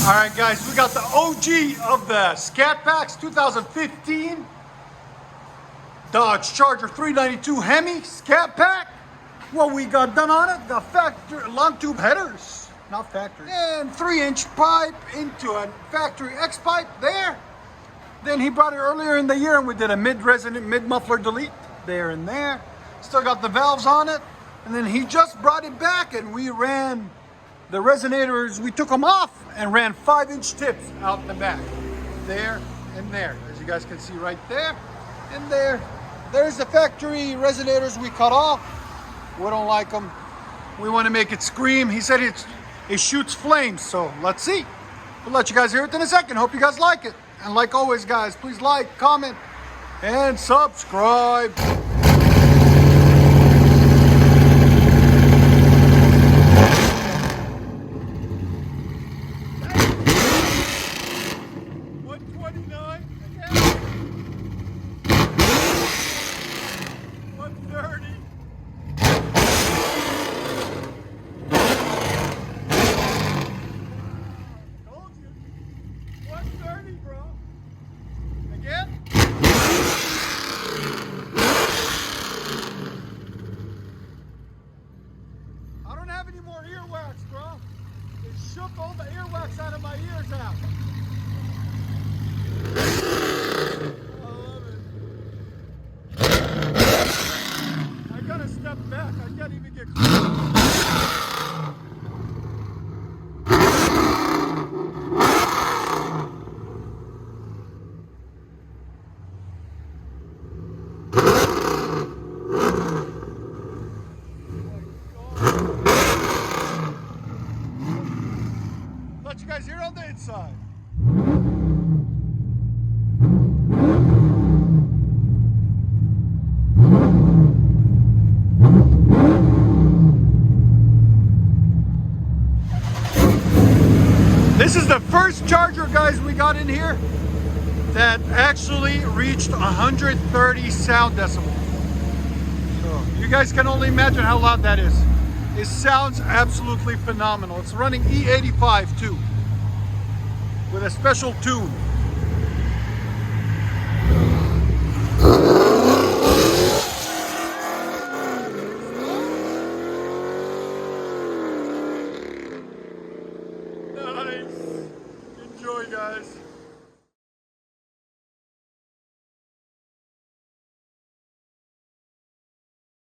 All right, guys, we got the OG of the Scat Packs 2015 Dodge Charger 392 Hemi Scat Pack. What we got done on it, the factory long tube headers, not factory, and 3-inch pipe into a factory X pipe there. Then he brought it earlier in the year and we did a mid-resonant, mid-muffler delete there and there. Still got the valves on it. And then he just brought it back and we ran the resonators, we took them off and ran 5-inch tips out in the back. There and there, as you guys can see right there and there. There's the factory resonators we cut off. We don't like them. We want to make it scream. He said it shoots flames, so let's see. We'll let you guys hear it in a second. Hope you guys like it. And like always, guys, please like, comment, and subscribe. I don't have any more earwax, bro. It shook all the earwax out of my ears out. I love it. I gotta step back. I can't even get close. Let you guys hear on the inside. This is the first Charger, guys, we got in here that actually reached 130 sound decibels. So you guys can only imagine how loud that is. It sounds absolutely phenomenal. It's running E85 too, with a special tune. Nice. Enjoy, guys.